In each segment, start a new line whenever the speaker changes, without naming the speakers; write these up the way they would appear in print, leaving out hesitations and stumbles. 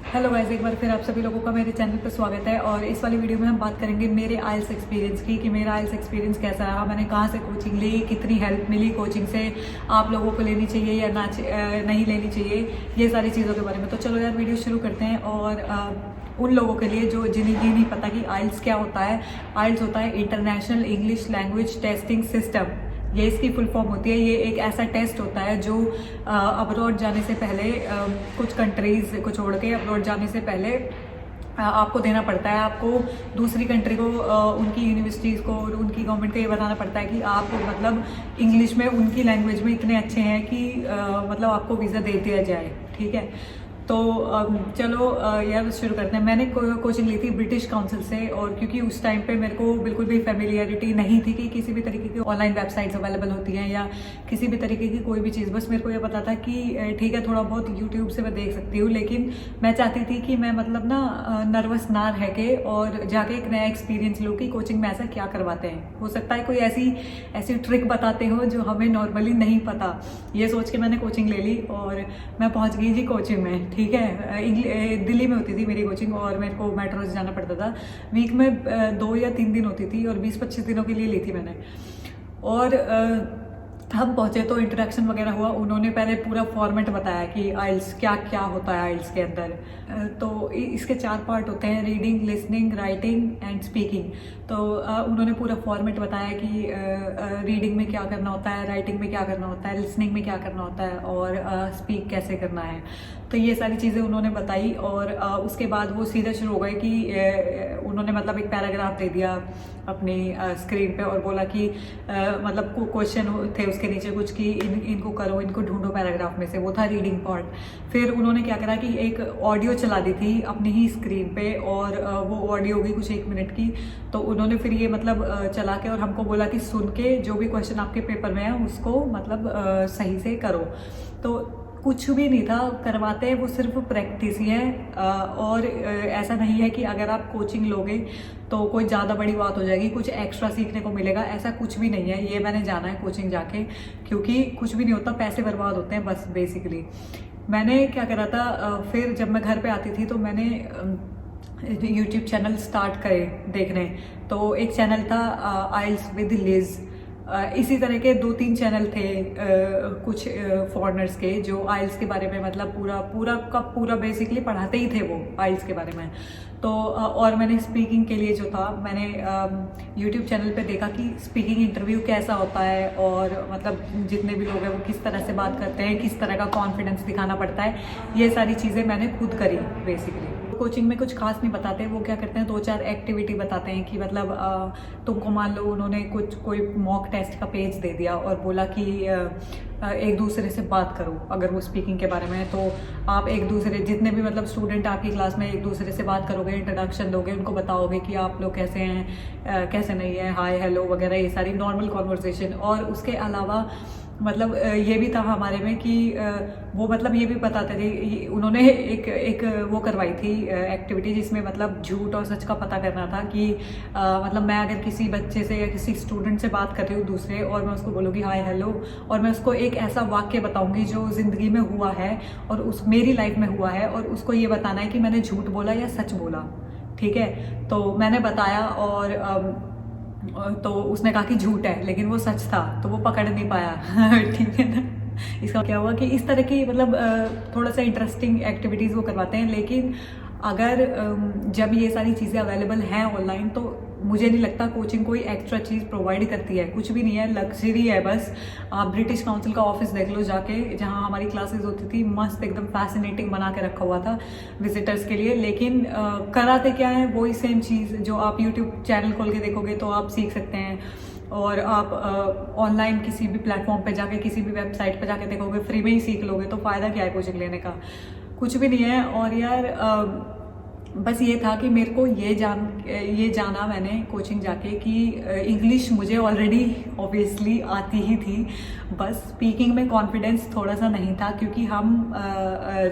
Hello guys, एक बार फिर आप सभी लोगों का मेरे चैनल पर स्वागत है। और इस वाली वीडियो में हम बात करेंगे मेरे आइल्स एक्सपीरियंस की कि मेरा आइल्स एक्सपीरियंस कैसा रहा, मैंने कहाँ से कोचिंग ली, कितनी हेल्प मिली कोचिंग से, आप लोगों को लेनी चाहिए या नहीं लेनी चाहिए, ये सारी चीज़ों के बारे में। तो चलो यार वीडियो शुरू करते हैं। और उन लोगों के लिए जो जिन्हें ये नहीं पता कि आइल्स क्या होता है, आइल्स होता है international English language testing system. ये इसकी फुल फॉर्म होती है। ये एक ऐसा टेस्ट होता है जो अब्रॉड जाने से पहले, कुछ कंट्रीज को छोड़ के अब्रॉड जाने से पहले आपको देना पड़ता है। आपको दूसरी कंट्री को, उनकी यूनिवर्सिटीज़ को और उनकी गवर्नमेंट को ये बताना पड़ता है कि आप मतलब इंग्लिश में, उनकी लैंग्वेज में इतने अच्छे हैं कि मतलब आपको वीज़ा दे दिया जाए। ठीक है, तो चलो यार शुरू करते हैं। मैंने कोचिंग ली थी ब्रिटिश काउंसिल से, और क्योंकि उस टाइम पे मेरे को बिल्कुल भी फेमिलियरिटी नहीं थी कि किसी भी तरीके की ऑनलाइन वेबसाइट्स अवेलेबल होती हैं या किसी भी तरीके की कोई भी चीज़। बस मेरे को ये पता था कि ठीक है, थोड़ा बहुत यूट्यूब से मैं देख सकती हूँ, लेकिन मैं चाहती थी कि मैं मतलब ना नर्वस ना रह के और जाके एक नया एक्सपीरियंस लूँ कि कोचिंग में ऐसा क्या करवाते हैं। हो सकता है कोई ऐसी ट्रिक बताते हो जो हमें नॉर्मली नहीं पता। ये सोच के मैंने कोचिंग ले ली और मैं पहुँच गई जी कोचिंग में। ठीक है, दिल्ली में होती थी मेरी कोचिंग और मेरे को मेट्रो से जाना पड़ता था। वीक में 2 या 3 दिन होती थी और 20-25 दिनों के लिए ली थी मैंने। और हम पहुँचे तो इंट्रोडक्शन वगैरह हुआ। उन्होंने पहले पूरा फॉर्मेट बताया कि आइल्स क्या क्या होता है आइल्स के अंदर। तो इसके 4 पार्ट होते हैं, reading, listening, writing and speaking. तो उन्होंने पूरा फॉर्मेट बताया कि रीडिंग में क्या करना होता है, राइटिंग में क्या करना होता है, लिसनिंग में क्या करना होता है और स्पीक कैसे करना है। तो ये सारी चीज़ें उन्होंने बताई। और उसके बाद वो सीधा शुरू हो गए कि उन्होंने मतलब एक पैराग्राफ दे दिया अपनी स्क्रीन पे और बोला कि मतलब क्वेश्चन थे उसके नीचे कुछ कि इनको करो, इनको ढूंढो पैराग्राफ में से। वो था रीडिंग पार्ट। फिर उन्होंने क्या करा कि एक ऑडियो चला दी थी अपनी ही स्क्रीन पे, और वो ऑडियो होगी कुछ 1 मिनट की। तो उन्होंने फिर ये मतलब चला के और हमको बोला कि सुन के जो भी क्वेश्चन आपके पेपर में है उसको मतलब सही से करो। तो कुछ भी नहीं था करवाते हैं, वो सिर्फ प्रैक्टिस ही है। और ऐसा नहीं है कि अगर आप कोचिंग लोगे तो कोई ज़्यादा बड़ी बात हो जाएगी, कुछ एक्स्ट्रा सीखने को मिलेगा, ऐसा कुछ भी नहीं है। ये मैंने जाना है कोचिंग जाके, क्योंकि कुछ भी नहीं होता, पैसे बर्बाद होते हैं बस बेसिकली। मैंने क्या करा था, फिर जब मैं घर पे आती थी तो मैंने यूट्यूब चैनल स्टार्ट करे देखने। तो एक चैनल था आइल्स विद लिज। इसी तरह के 2-3 चैनल थे कुछ फॉरेनर्स के जो आइल्स के बारे में मतलब पूरा बेसिकली पढ़ाते ही थे वो आइल्स के बारे में। तो और मैंने स्पीकिंग के लिए जो था, मैंने यूट्यूब चैनल पे देखा कि स्पीकिंग इंटरव्यू कैसा होता है और मतलब जितने भी लोग हैं वो किस तरह से बात करते हैं, किस तरह का कॉन्फिडेंस दिखाना पड़ता है। ये सारी चीज़ें मैंने खुद करी बेसिकली। कोचिंग में कुछ खास नहीं बताते, वो क्या करते हैं 2-4 एक्टिविटी बताते हैं कि मतलब तुमको मान लो उन्होंने कोई मॉक टेस्ट का पेज दे दिया और बोला कि एक दूसरे से बात करो। अगर वो स्पीकिंग के बारे में है तो आप एक दूसरे, जितने भी मतलब स्टूडेंट आपकी क्लास में, एक दूसरे से बात करोगे, इंट्रोडक्शन दोगे, उनको बताओगे कि आप लोग कैसे हैं, कैसे नहीं है, हाय हेलो वगैरह, ये सारी नॉर्मल कॉन्वर्सेशन। और उसके अलावा मतलब ये भी था हमारे में कि वो मतलब ये भी बताते थे, उन्होंने एक वो करवाई थी एक्टिविटी जिसमें मतलब झूठ और सच का पता करना था कि मतलब मैं अगर किसी बच्चे से या किसी स्टूडेंट से बात कर रही हूँ दूसरे, और मैं उसको बोलूँगी हाय हेलो, और मैं उसको एक ऐसा वाक्य बताऊँगी जो ज़िंदगी में हुआ है और उस मेरी लाइफ में हुआ है, और उसको ये बताना है कि मैंने झूठ बोला या सच बोला। ठीक है, तो मैंने बताया और तो उसने कहा कि झूठ है, लेकिन वो सच था, तो वो पकड़ नहीं पाया। ठीक है ना। इसका क्या हुआ कि इस तरह की मतलब थोड़ा सा इंटरेस्टिंग एक्टिविटीज़ वो करवाते हैं। लेकिन अगर जब ये सारी चीज़ें अवेलेबल हैं ऑनलाइन तो मुझे नहीं लगता कोचिंग कोई एक्स्ट्रा चीज़ प्रोवाइड करती है, कुछ भी नहीं है, लग्जरी है बस। आप ब्रिटिश काउंसिल का ऑफिस देख लो जाके, जहाँ हमारी क्लासेस होती थी, मस्त एकदम फैसिनेटिंग बना के रखा हुआ था विजिटर्स के लिए। लेकिन कराते क्या है, वही सेम चीज़ जो आप यूट्यूब चैनल खोल के देखोगे तो आप सीख सकते हैं। और आप ऑनलाइन किसी भी प्लेटफॉर्म पे जाके, किसी भी वेबसाइट पे जाके देखोगे, फ्री में ही सीख लोगे, तो फ़ायदा क्या है कोचिंग लेने का? कुछ भी नहीं है। और यार बस ये था कि मेरे को ये जाना मैंने कोचिंग जाके कि इंग्लिश मुझे ऑलरेडी ऑब्वियसली आती ही थी, बस स्पीकिंग में कॉन्फिडेंस थोड़ा सा नहीं था, क्योंकि हम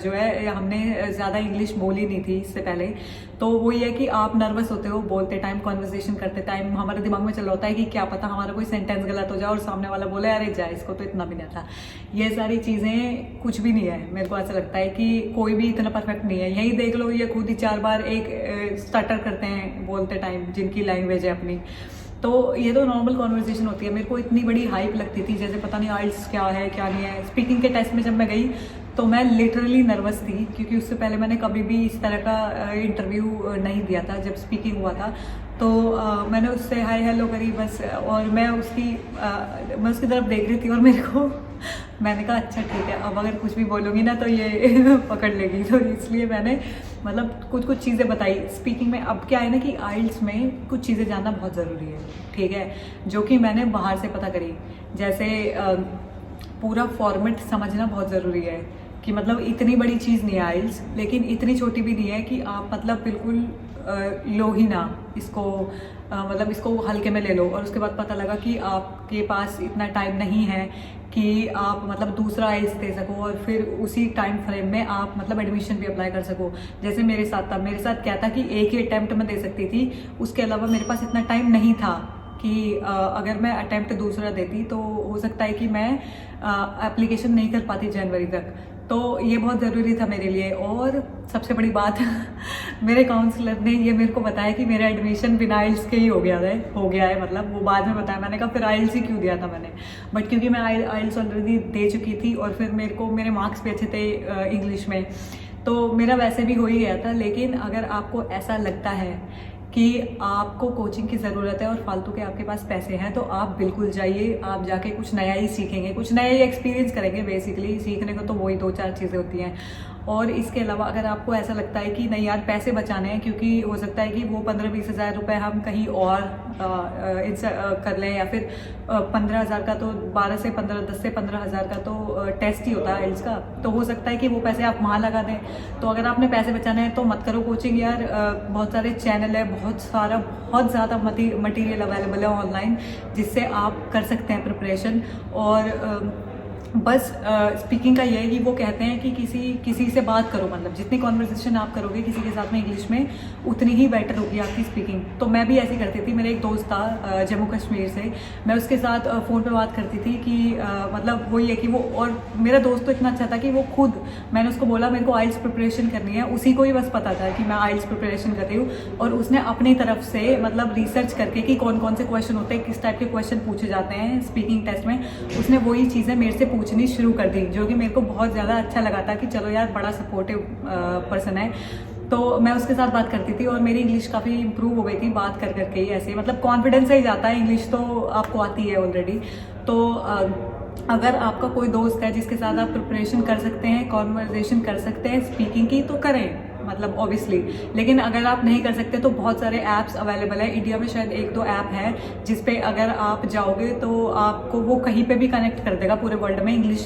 जो है हमने ज़्यादा इंग्लिश बोली नहीं थी इससे पहले। तो वो ये है कि आप नर्वस होते हो बोलते टाइम, कॉन्वर्सेशन करते टाइम, हमारे दिमाग में चल रहा होता है कि क्या पता हमारा कोई सेंटेंस गलत हो जाए और सामने वाला बोले अरे जा इसको तो इतना भी नहीं था। ये सारी चीज़ें कुछ भी नहीं है। मेरे को ऐसा लगता है कि कोई भी इतना परफेक्ट नहीं है। यही देख लो, ये खुद ही 4 बार एक स्टटर करते हैं बोलते टाइम, जिनकी लैंग्वेज है अपनी। तो ये तो नॉर्मल कॉन्वर्सेशन होती है। मेरे को इतनी बड़ी हाइप लगती थी जैसे पता नहीं आइल्स क्या है क्या नहीं है। स्पीकिंग के टेस्ट में जब मैं गई तो मैं लिटरली नर्वस थी, क्योंकि उससे पहले मैंने कभी भी इस तरह का इंटरव्यू नहीं दिया था। जब स्पीकिंग हुआ था तो मैंने उससे हाय हेलो करी बस, और मैं उसकी तरफ देख रही थी और मेरे को मैंने कहा अच्छा ठीक है, अब अगर कुछ भी बोलूँगी ना तो ये पकड़ लेगी, तो इसलिए मैंने मतलब कुछ चीज़ें बताई स्पीकिंग में। अब क्या है ना कि आइल्स में कुछ चीज़ें जानना बहुत ज़रूरी है, ठीक है, जो कि मैंने बाहर से पता करी। जैसे पूरा फॉर्मेट समझना बहुत ज़रूरी है कि मतलब इतनी बड़ी चीज़ नहीं है आइल्स, लेकिन इतनी छोटी भी नहीं है कि आप मतलब बिल्कुल लो ही ना इसको, मतलब इसको हल्के में ले लो। और उसके बाद पता लगा कि आपके पास इतना टाइम नहीं है कि आप मतलब दूसरा आइल्स दे सको और फिर उसी टाइम फ्रेम में आप मतलब एडमिशन भी अप्लाई कर सको। जैसे मेरे साथ था, मेरे साथ क्या था कि एक ही अटैम्प्ट में दे सकती थी, उसके अलावा मेरे पास इतना टाइम नहीं था कि अगर मैं अटैम्प्ट दूसरा देती तो हो सकता है कि मैं एप्लीकेशन नहीं कर पाती जनवरी तक। तो ये बहुत ज़रूरी था मेरे लिए। और सबसे बड़ी बात मेरे काउंसलर ने ये मेरे को बताया कि मेरा एडमिशन बिना आइल्स के ही हो गया है, मतलब वो बाद में बताया। मैंने कहा फिर आइल्स ही क्यों दिया था मैंने, बट क्योंकि मैं आइल्स ऑलरेडी दे चुकी थी और फिर मेरे को मेरे मार्क्स भी अच्छे थे इंग्लिश में, तो मेरा वैसे भी हो ही गया था। लेकिन अगर आपको ऐसा लगता है कि आपको कोचिंग की ज़रूरत है और फालतू के आपके पास पैसे हैं, तो आप बिल्कुल जाइए। आप जाके कुछ नया ही सीखेंगे, कुछ नया ही एक्सपीरियंस करेंगे। बेसिकली सीखने को तो वही 2-4 चीज़ें होती हैं। और इसके अलावा अगर आपको ऐसा लगता है कि नहीं यार पैसे बचाने हैं, क्योंकि हो सकता है कि वो 15-20 हज़ार रुपये हम कहीं और कर लें, या फिर 15 हज़ार का तो 12 से 15, 10 से 15 हज़ार का तो टेस्ट ही होता है आइल्स का, तो हो सकता है कि वो पैसे आप वहाँ लगा दें। तो अगर आपने पैसे बचाने हैं तो मत करो कोचिंग यार। बहुत सारे चैनल है, बहुत ज़्यादा मटीरियल अवेलेबल है ऑनलाइन, जिससे आप कर सकते हैं प्रिपरेशन। और बस स्पीकिंग का ये है कि वो कहते हैं कि किसी से बात करो, मतलब जितनी कॉन्वर्सेशन आप करोगे किसी के साथ में इंग्लिश में, उतनी ही बेटर होगी आपकी स्पीकिंग। तो मैं भी ऐसी करती थी। मेरे एक दोस्त था जम्मू कश्मीर से, मैं उसके साथ फ़ोन पे बात करती थी कि मतलब वही है कि वो, और मेरा दोस्त तो इतना अच्छा था कि वो खुद, मैंने उसको बोला मेरे को आइल्स प्रिपरेशन करनी है, उसी को ही बस पता था कि मैं आइल्स प्रिपरेशन कर रही हूँ, और उसने अपनी तरफ से मतलब रिसर्च करके कि कौन कौन से क्वेश्चन होते हैं, किस टाइप के क्वेश्चन पूछे जाते हैं स्पीकिंग टेस्ट में, उसने वही चीज़ें मेरे से पूछनी शुरू कर दी, जो कि मेरे को बहुत ज़्यादा अच्छा लगा था कि चलो यार बड़ा सपोर्टिव पर्सन है। तो मैं उसके साथ बात करती थी और मेरी इंग्लिश काफ़ी इंप्रूव हो गई थी बात कर करके ही। ऐसे मतलब कॉन्फिडेंस ही जाता है, इंग्लिश तो आपको आती है ऑलरेडी। तो अगर आपका कोई दोस्त है जिसके साथ आप प्रिपरेशन कर सकते हैं, कॉन्वर्जेशन कर सकते हैं स्पीकिंग की, तो करें, मतलब ऑब्वियसली। लेकिन अगर आप नहीं कर सकते तो बहुत सारे ऐप्स अवेलेबल है इंडिया में, शायद 1-2 ऐप है जिस पे अगर आप जाओगे तो आपको वो कहीं पे भी कनेक्ट कर देगा पूरे वर्ल्ड में इंग्लिश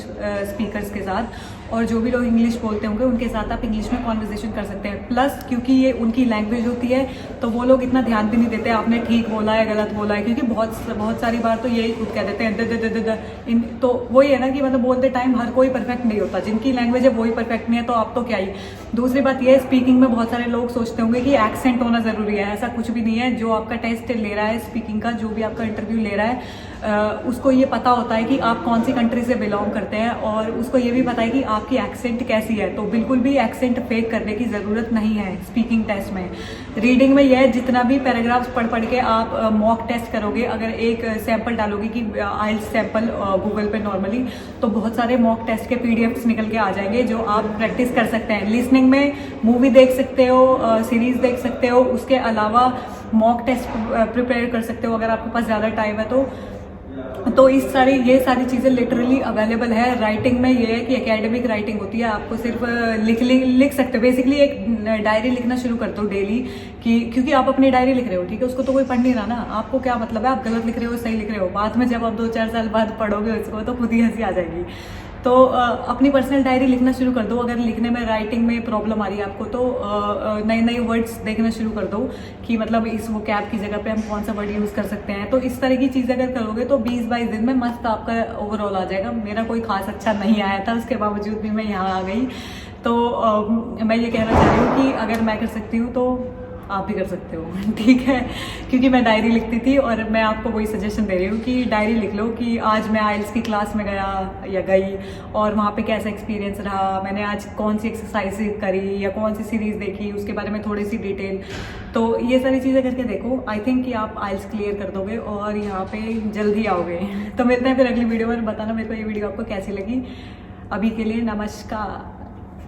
स्पीकर्स के साथ, और जो भी लोग इंग्लिश बोलते होंगे उनके साथ आप इंग्लिश में कॉन्वर्सेशन कर सकते हैं। प्लस क्योंकि ये उनकी लैंग्वेज होती है तो वो लोग इतना ध्यान भी नहीं देते आपने ठीक बोला है गलत बोला है, क्योंकि बहुत सारी बार तो यही खुद कह देते हैं तो वही है ना कि मतलब बोलते टाइम हर कोई परफेक्ट नहीं होता, जिनकी लैंग्वेज है वही परफेक्ट नहीं है, तो आप तो क्या ही। दूसरी बात यह है, स्पीकिंग में बहुत सारे लोग सोचते होंगे कि एक्सेंट होना ज़रूरी है, ऐसा कुछ भी नहीं है। जो आपका टेस्ट ले रहा है स्पीकिंग का, जो भी आपका इंटरव्यू ले रहा है, उसको ये पता होता है कि आप कौन सी कंट्री से बिलोंग करते हैं, और उसको ये भी पता है कि आपकी एक्सेंट कैसी है। तो बिल्कुल भी एक्सेंट फेक करने की ज़रूरत नहीं है स्पीकिंग टेस्ट में। रीडिंग में यह है, जितना भी पैराग्राफ्स पढ़ के आप मॉक टेस्ट करोगे, अगर एक सैंपल डालोगे कि आइल्स सैंपल गूगल पे नॉर्मली, तो बहुत सारे मॉक टेस्ट के PDFs निकल के आ जाएंगे जो आप प्रैक्टिस कर सकते हैं। लिसनिंग में मूवी देख सकते हो, सीरीज देख सकते हो, उसके अलावा मॉक टेस्ट प्रिपेयर कर सकते हो अगर आपके पास ज़्यादा टाइम है तो ये सारी चीज़ें लिटरली अवेलेबल है। राइटिंग में ये है कि एकेडमिक राइटिंग होती है, आपको सिर्फ लिख सकते हो। बेसिकली एक डायरी लिखना शुरू करते हो डेली, क्योंकि आप अपनी डायरी लिख रहे हो, ठीक है, उसको तो कोई पढ़ नहीं रहा ना, आपको क्या मतलब है आप गलत लिख रहे हो सही लिख रहे हो। बाद में जब आप 2-4 साल बाद पढ़ोगे उसको तो खुद ही हंसी आ जाएगी। तो अपनी पर्सनल डायरी लिखना शुरू कर दो। अगर लिखने में राइटिंग में प्रॉब्लम आ रही है आपको तो नए नए वर्ड्स देखना शुरू कर दो कि मतलब इस वो कैब की जगह पे हम कौन सा वर्ड यूज़ कर सकते हैं। तो इस तरह की चीज़ अगर करोगे तो 20-22 दिन में मस्त आपका ओवरऑल आ जाएगा। मेरा कोई खास अच्छा नहीं आया था, उसके बावजूद भी मैं यहाँ आ गई। तो मैं ये कहना चाह रही हूँ कि अगर मैं कर सकती हूँ तो आप भी कर सकते हो, ठीक है। क्योंकि मैं डायरी लिखती थी और मैं आपको वही सजेशन दे रही हूँ कि डायरी लिख लो कि आज मैं आइल्स की क्लास में गया या गई और वहाँ पे कैसा एक्सपीरियंस रहा, मैंने आज कौन सी एक्सरसाइज करी या कौन सी सीरीज़ देखी, उसके बारे में थोड़ी सी डिटेल। तो ये सारी चीज़ें करके देखो, आई थिंक कि आप आइल्स क्लियर कर दोगे और यहाँ पे जल्दी आओगे। तो मिलते हैं फिर अगली वीडियो में। बताना मेरे को ये वीडियो आपको कैसी लगी। अभी के लिए नमस्कार।